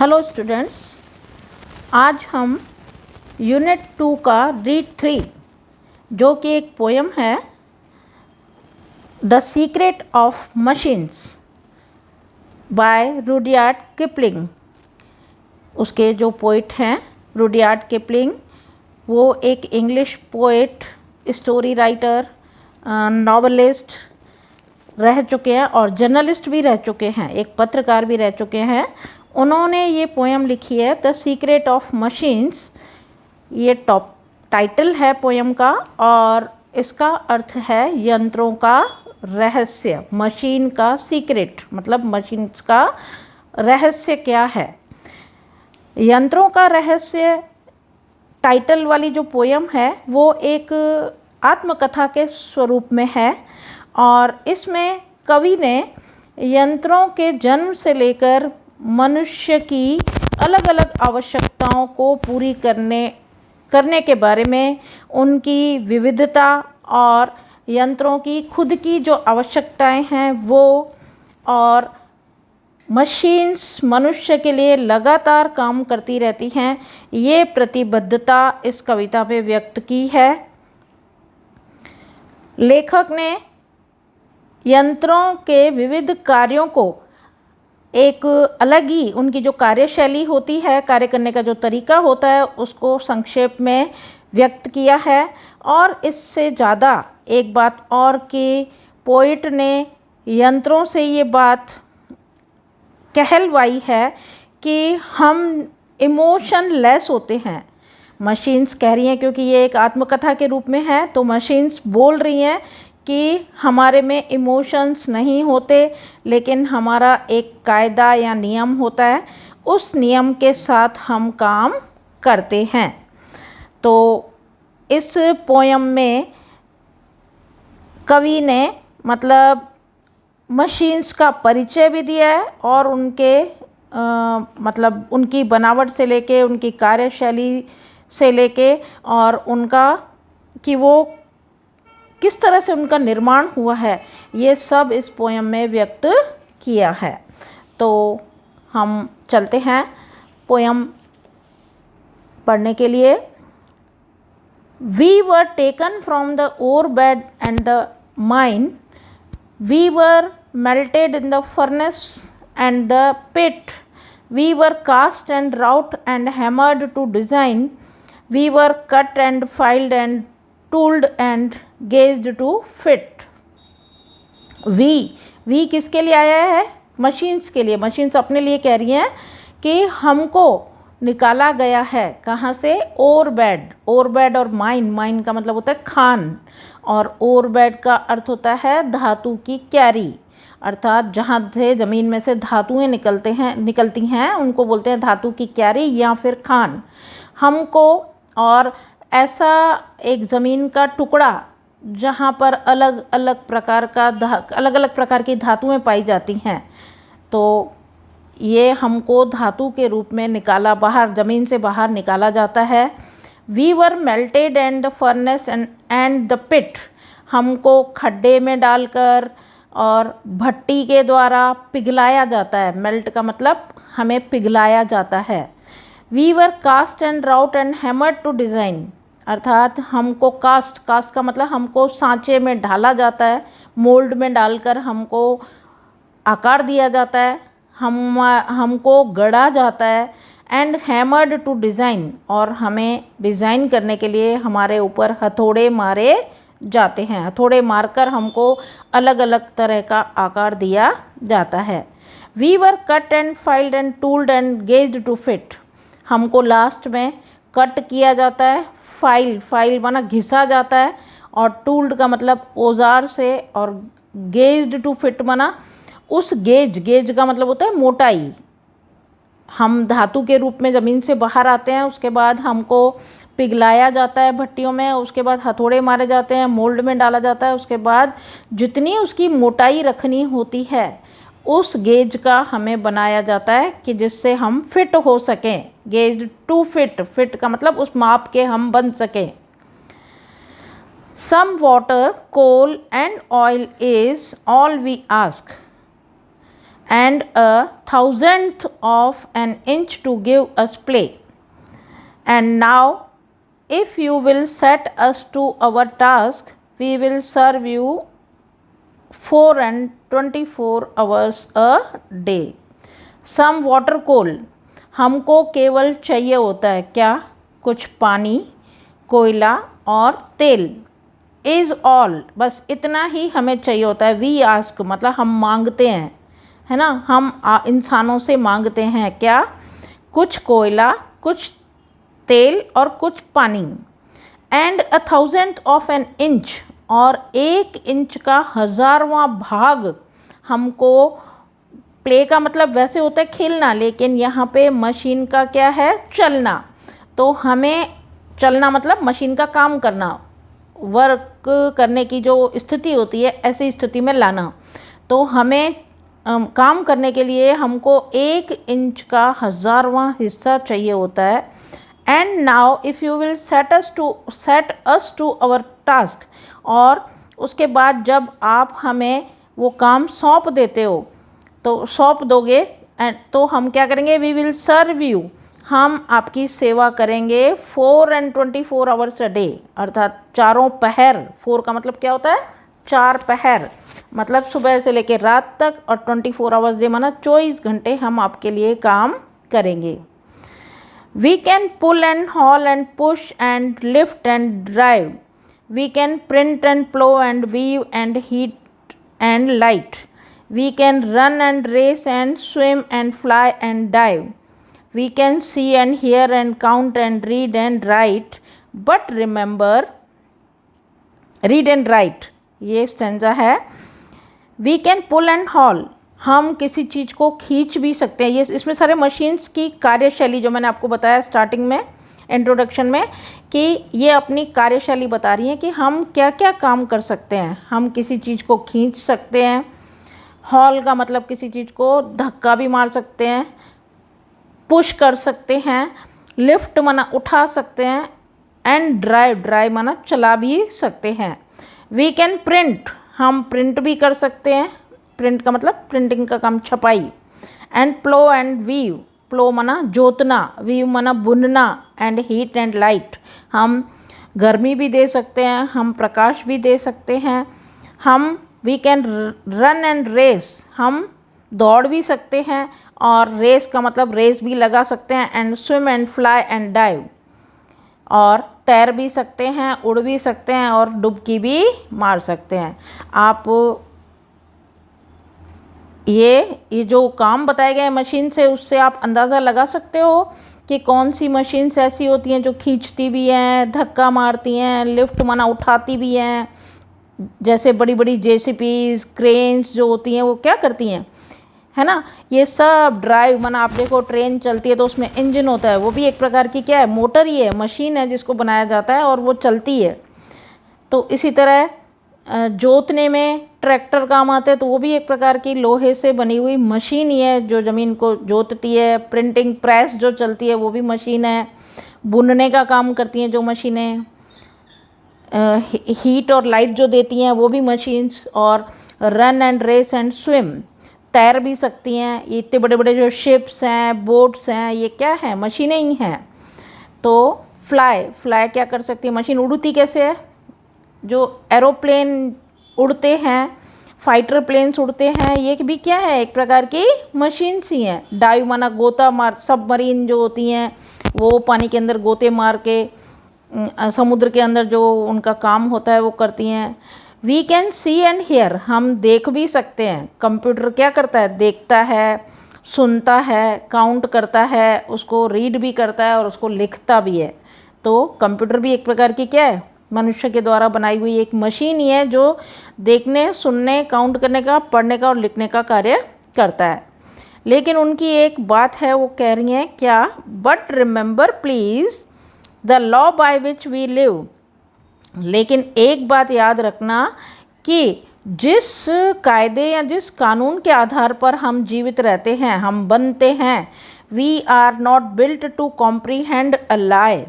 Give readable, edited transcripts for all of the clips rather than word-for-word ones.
Hello students, आज हम unit 2 का रीड 3 जो कि एक पोएम है the secret of machines by Rudyard Kipling. उसके जो पोइट हैं रुडयार्ड किपलिंग, वो एक English poet, story writer, novelist रह चुके हैं और जर्नलिस्ट भी रह चुके हैं, एक पत्रकार भी रह चुके हैं। उन्होंने ये पोएम लिखी है द सीक्रेट ऑफ मशीन्स। ये टॉप टाइटल है पोएम का और इसका अर्थ है यंत्रों का रहस्य। मशीन का सीक्रेट मतलब मशीन्स का रहस्य क्या है। यंत्रों का रहस्य टाइटल वाली जो पोएम है वो एक आत्मकथा के स्वरूप में है और इसमें कवि ने यंत्रों के जन्म से लेकर मनुष्य की अलग अलग आवश्यकताओं को पूरी करने के बारे में, उनकी विविधता और यंत्रों की खुद की जो आवश्यकताएं हैं वो, और मशीन्स मनुष्य के लिए लगातार काम करती रहती हैं, ये प्रतिबद्धता इस कविता में व्यक्त की है। लेखक ने यंत्रों के विविध कार्यों को एक अलग ही, उनकी जो कार्यशैली होती है, कार्य करने का जो तरीका होता है, उसको संक्षेप में व्यक्त किया है। और इससे ज़्यादा एक बात और कि पोइट ने यंत्रों से ये बात कहलवाई है कि हम इमोशन लेस होते हैं। मशीन्स कह रही हैं, क्योंकि ये एक आत्मकथा के रूप में है, तो मशीन्स बोल रही हैं कि हमारे में इमोशंस नहीं होते, लेकिन हमारा एक कायदा या नियम होता है, उस नियम के साथ हम काम करते हैं। तो इस पोयम में कवि ने मतलब मशीन्स का परिचय भी दिया है और उनके मतलब उनकी बनावट से लेके, उनकी कार्यशैली से लेके और उनका कि वो किस तरह से उनका निर्माण हुआ है, ये सब इस पोयम में व्यक्त किया है। तो हम चलते हैं पोयम पढ़ने के लिए। We were taken from the ore bed and the mine, we were melted in the furnace and the pit, we were cast and wrought and hammered to design, we were cut and filed and tooled and gauged to fit। We किसके लिए आया है? Machines के लिए। Machines अपने लिए कह रही हैं कि हमको निकाला गया है कहाँ से? ओर बेड। ओर बेड और माइन का मतलब होता है खान, और ओर बेड का अर्थ होता है धातु की क्यारी, अर्थात जहाँ से ज़मीन में से धातुएं निकलती हैं उनको बोलते हैं धातु की क्यारी या फिर खान। हमको, और ऐसा एक ज़मीन का टुकड़ा जहाँ पर अलग अलग प्रकार की धातुएं पाई जाती हैं, तो ये हमको धातु के रूप में निकाला, बाहर ज़मीन से बाहर निकाला जाता है। We were melted and the furnace and the pit, हमको खड्डे में डालकर और भट्टी के द्वारा पिघलाया जाता है। मेल्ट का मतलब हमें पिघलाया जाता है। We were cast and wrought and hammered to design, अर्थात हमको कास्ट का मतलब हमको सांचे में ढाला जाता है, मोल्ड में डालकर हमको आकार दिया जाता है, हमको गढ़ा जाता है। एंड हैमर्ड टू डिज़ाइन, और हमें डिज़ाइन करने के लिए हमारे ऊपर हथौड़े मारे जाते हैं, हथौड़े मारकर हमको अलग अलग तरह का आकार दिया जाता है। We were cut and filed and tooled and gauged to fit, हमको लास्ट में कट किया जाता है, फाइल माना घिसा जाता है, और टूल्ड का मतलब औजार से, और गेज्ड टू फिट माना उस गेज का मतलब होता है मोटाई। हम धातु के रूप में ज़मीन से बाहर आते हैं, उसके बाद हमको पिघलाया जाता है भट्टियों में, उसके बाद हथौड़े मारे जाते हैं, मोल्ड में डाला जाता है, उसके बाद जितनी उसकी मोटाई रखनी होती है उस गेज का हमें बनाया जाता है कि जिससे हम फिट हो सकें। गेज टू फिट का मतलब उस माप के हम बन सकें। Some water, coal and oil is all we ask, and a thousandth of an inch to give us play. And now, if you will set us to our task, we will serve you 4 and 24 hours a day. Some water coal. हमको केवल चाहिए होता है क्या? कुछ पानी, कोयला और तेल. इज़ ऑल, बस इतना ही हमें चाहिए होता है. वी आस्क मतलब हम मांगते हैं, है ना. हम इंसानों से मांगते हैं क्या? कुछ कोयला, कुछ तेल और कुछ पानी. And 1,000th of an inch, और 1 इंच का 1000वां भाग हमको. प्ले का मतलब वैसे होता है खेलना, लेकिन यहाँ पे मशीन का क्या है? चलना. तो हमें चलना मतलब मशीन का काम करना, वर्क करने की जो स्थिति होती है ऐसी स्थिति में लाना. तो हमें काम करने के लिए हमको 1 इंच का 1000वां हिस्सा चाहिए होता है. And now if you will set us to our task, और उसके बाद जब आप हमें वो काम सौंप देते हो, तो सौंप दोगे, एंड तो हम क्या करेंगे? वी विल सर्व यू, हम आपकी सेवा करेंगे 4 and 24 hours a day, अर्थात चारों पहर. 4 का मतलब क्या होता है? 4 पहर, मतलब सुबह से लेकर रात तक, और 24 hours डे माना 24 घंटे हम आपके लिए काम करेंगे. We can pull and haul and push and lift and drive. We can print and plough and weave and heat and light. We can run and race and swim and fly and dive. We can see and hear and count and read and write. But remember, read and write. ये stanza है. We can pull and haul. हम किसी चीज़ को खींच भी सकते हैं. ये इसमें सारे मशीन्स की कार्यशैली जो मैंने आपको बताया स्टार्टिंग में, इंट्रोडक्शन में, कि ये अपनी कार्यशैली बता रही हैं कि हम क्या क्या काम कर सकते हैं. हम किसी चीज़ को खींच सकते हैं. हॉल का मतलब किसी चीज़ को धक्का भी मार सकते हैं, पुश कर सकते हैं, लिफ्ट माना उठा सकते हैं, एंड ड्राइव माना चला भी सकते हैं. वी कैन प्रिंट, हम प्रिंट भी कर सकते हैं. प्रिंट का मतलब प्रिंटिंग का काम, छपाई. एंड प्लो एंड वीव, प्लो माना जोतना, वीव माना बुनना, एंड हीट एंड लाइट, हम गर्मी भी दे सकते हैं, हम प्रकाश भी दे सकते हैं. हम we can run and race, हम दौड़ भी सकते हैं, और रेस का मतलब रेस भी लगा सकते हैं. And swim and fly and dive, और तैर भी सकते हैं, उड़ भी सकते हैं, और डुबकी भी मार सकते हैं. आप ये जो काम बताए गए मशीन से, उससे आप अंदाज़ा लगा सकते हो कि कौन सी मशीन्स ऐसी होती हैं जो खींचती भी हैं, धक्का मारती हैं, लिफ्ट माना उठाती भी हैं. जैसे बड़ी बड़ी जेसीपीज, क्रेन्स जो होती हैं वो क्या करती हैं, है ना. ये सब ड्राइव माना, आप देखो ट्रेन चलती है तो उसमें इंजन होता है, वो भी एक प्रकार की क्या है? मोटर ही है, मशीन है जिसको बनाया जाता है और वो चलती है. तो इसी तरह जोतने में ट्रैक्टर काम आते हैं, तो वो भी एक प्रकार की लोहे से बनी हुई मशीन ही है जो ज़मीन को जोतती है. प्रिंटिंग प्रेस जो चलती है वो भी मशीन है. बुनने का काम करती हैं जो मशीनें. हीट और लाइट जो देती हैं वो भी मशीन्स. और run and race and swim, तैर भी सकती हैं. ये इतने बड़े बड़े जो शिप्स हैं, बोट्स हैं, ये क्या है? मशीनें ही हैं. तो फ्लाई क्या कर सकती है? मशीन. उड़ती कैसे है? जो एरोप्लेन उड़ते हैं, फाइटर प्लेन्स उड़ते हैं, ये भी क्या है? एक प्रकार की मशीन्स ही हैं. डाइव माना गोता मार, सबमरीन जो होती हैं वो पानी के अंदर गोते मार के समुद्र के अंदर जो उनका काम होता है वो करती हैं. We can see and hear, हम देख भी सकते हैं. कंप्यूटर क्या करता है? देखता है, सुनता है, काउंट करता है, उसको रीड भी करता है और उसको लिखता भी है. तो कंप्यूटर भी एक प्रकार की क्या है? मनुष्य के द्वारा बनाई हुई एक मशीन ही है जो देखने, सुनने, काउंट करने का, पढ़ने का और लिखने का कार्य करता है. लेकिन उनकी एक बात है, वो कह रही हैं क्या? But remember please the law by which we live. लेकिन एक बात याद रखना कि जिस कायदे या जिस कानून के आधार पर हम जीवित रहते हैं, हम बनते हैं, we are not built to comprehend a lie.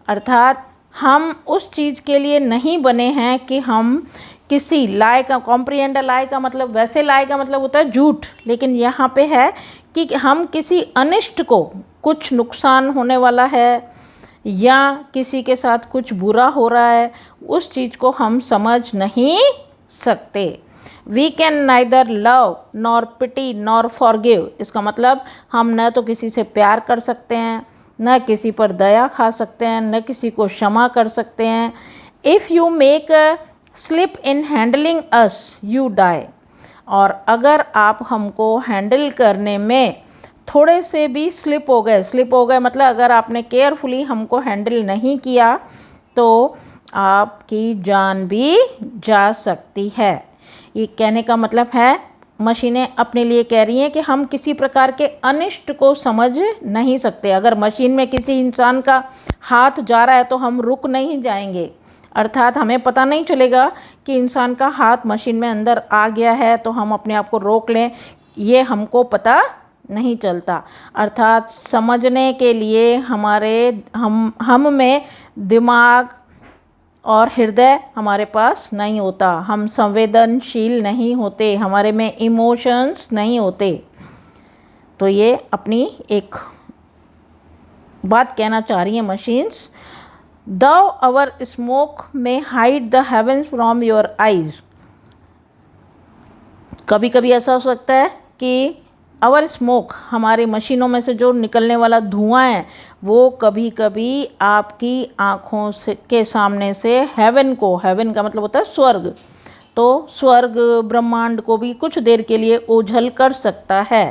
अर्थात हम उस चीज़ के लिए नहीं बने हैं कि हम किसी लाई का, कॉम्प्रिहेंड लाई का मतलब, वैसे लाई का मतलब होता है झूठ, लेकिन यहाँ पे है कि हम किसी अनिष्ट को, कुछ नुकसान होने वाला है या किसी के साथ कुछ बुरा हो रहा है, उस चीज़ को हम समझ नहीं सकते। We can neither love nor pity nor forgive, इसका मतलब हम न तो किसी से प्यार कर सकते हैं, न किसी पर दया खा सकते हैं, न किसी को क्षमा कर सकते हैं। If you make a slip in handling us you die, और अगर आप हमको हैंडल करने में थोड़े से भी स्लिप हो गए मतलब अगर आपने केयरफुली हमको हैंडल नहीं किया तो आपकी जान भी जा सकती है। ये कहने का मतलब है, मशीनें अपने लिए कह रही हैं कि हम किसी प्रकार के अनिष्ट को समझ नहीं सकते। अगर मशीन में किसी इंसान का हाथ जा रहा है तो हम रुक नहीं जाएंगे, अर्थात हमें पता नहीं चलेगा कि इंसान का हाथ मशीन में अंदर आ गया है तो हम अपने आप को रोक लें, ये हमको पता नहीं चलता। अर्थात समझने के लिए हम में दिमाग और हृदय हमारे पास नहीं होता, हम संवेदनशील नहीं होते, हमारे में इमोशंस नहीं होते। तो ये अपनी एक बात कहना चाह रही हैं machines. Though our smoke may hide the heavens from your eyes, कभी कभी ऐसा हो सकता है कि आवर स्मोक, हमारी मशीनों में से जो निकलने वाला धुआं है, वो कभी कभी आपकी आँखों से के सामने से हेवन का मतलब होता है स्वर्ग, तो स्वर्ग ब्रह्मांड को भी कुछ देर के लिए ओझल कर सकता है।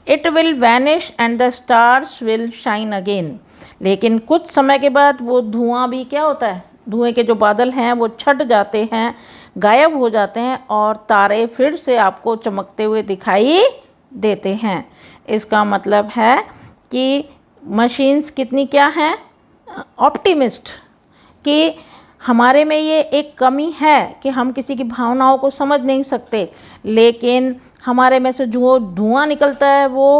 It will vanish and the stars will shine again, लेकिन कुछ समय के बाद वो धुआं भी क्या होता है, धुएं के जो बादल हैं वो छट जाते हैं, गायब हो जाते हैं और तारे फिर से आपको चमकते हुए दिखाई देते हैं। इसका मतलब है कि मशीन्स कितनी क्या हैं, ऑप्टिमिस्ट, कि हमारे में ये एक कमी है कि हम किसी की भावनाओं को समझ नहीं सकते, लेकिन हमारे में से जो धुआं निकलता है वो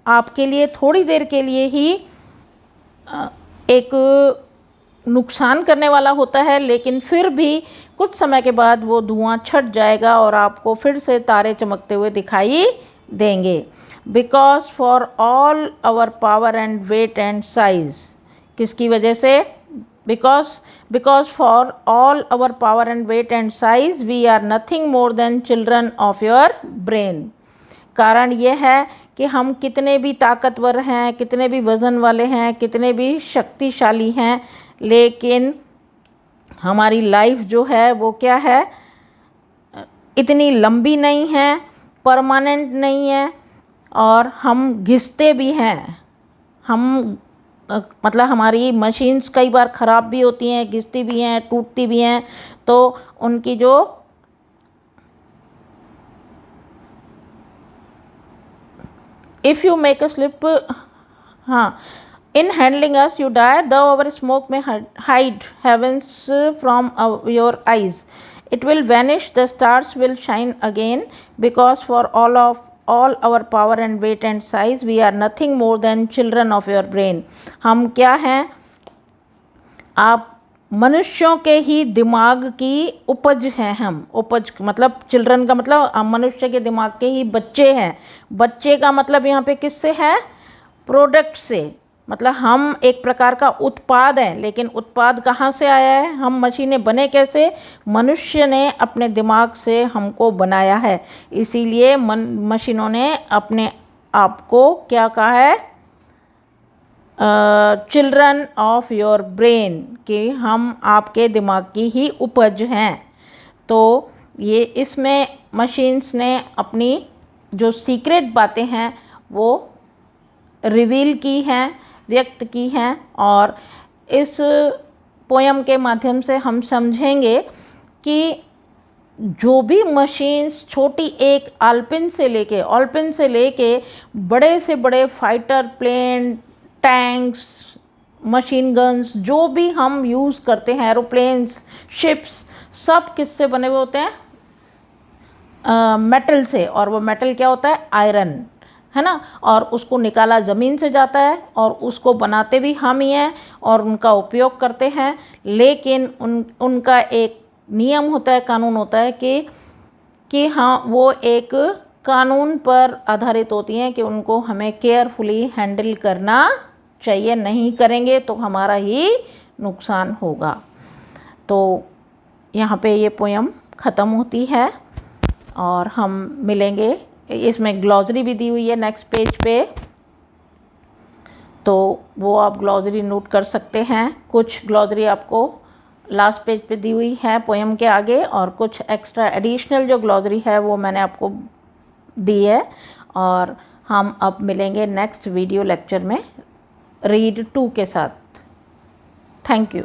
आपके लिए थोड़ी देर के लिए ही एक नुकसान करने वाला होता है, लेकिन फिर भी कुछ समय के बाद वो धुआं छट जाएगा और आपको फिर से तारे चमकते हुए दिखाई देंगे। Because for all our power and weight and size, किसकी वजह से, because for all our power and weight and size we are nothing more than children of your brain. कारण यह है कि हम कितने भी ताकतवर हैं, कितने भी वज़न वाले हैं, कितने भी शक्तिशाली हैं, लेकिन हमारी लाइफ जो है वो क्या है, इतनी लंबी नहीं है, परमानेंट नहीं है, और हम घिसते भी हैं। मतलब हमारी मशीन्स कई बार ख़राब भी होती हैं, घिसती भी हैं, टूटती भी हैं, तो उनकी जो if you make a slip, हाँ, in handling us you die, though our smoke may hide heavens from your eyes, it will vanish, the stars will shine again, because for all our power and weight and size we are nothing more than children of your brain। हम क्या हैं, आप मनुष्यों के ही दिमाग की उपज हैं। हम उपज मतलब चिल्ड्रन का मतलब हम मनुष्य के दिमाग के ही बच्चे हैं। बच्चे का मतलब यहाँ पे किससे है, प्रोडक्ट से, मतलब हम एक प्रकार का उत्पाद हैं, लेकिन उत्पाद कहाँ से आया है, हम मशीनें बने कैसे, मनुष्य ने अपने दिमाग से हमको बनाया है। इसीलिए मशीनों ने अपने आप को क्या कहा है, चिल्ड्रन ऑफ योर ब्रेन, कि हम आपके दिमाग की ही उपज हैं। तो ये इसमें मशीन्स ने अपनी जो सीक्रेट बातें हैं वो रिवील की हैं, व्यक्त की हैं, और इस पोयम के माध्यम से हम समझेंगे कि जो भी मशीन्स छोटी एक ऑलपिन से लेके बड़े से बड़े fighter plane, tanks, machine guns, जो भी हम यूज़ करते हैं, एरोप्लेन्स, शिप्स, सब किससे बने हुए होते हैं, मेटल से। और वो मेटल क्या होता है, आयरन, है ना। और उसको निकाला ज़मीन से जाता है और उसको बनाते भी हम ही हैं और उनका उपयोग करते हैं, लेकिन उनका एक नियम होता है, कानून होता है कि हाँ वो एक कानून पर आधारित होती हैं कि उनको हमें केयरफुली हैंडल करना चाहिए, नहीं करेंगे तो हमारा ही नुकसान होगा। तो यहाँ पे ये पोयम ख़त्म होती है और हम मिलेंगे, इसमें ग्लॉसरी भी दी हुई है नेक्स्ट पेज पे, तो वो आप ग्लॉसरी नोट कर सकते हैं। कुछ ग्लॉसरी आपको लास्ट पेज पे दी हुई है पोयम के आगे, और कुछ एक्स्ट्रा एडिशनल जो ग्लॉसरी है वो मैंने आपको दी है। और हम अब मिलेंगे नेक्स्ट वीडियो लेक्चर में रीड 2 के साथ। Thank you.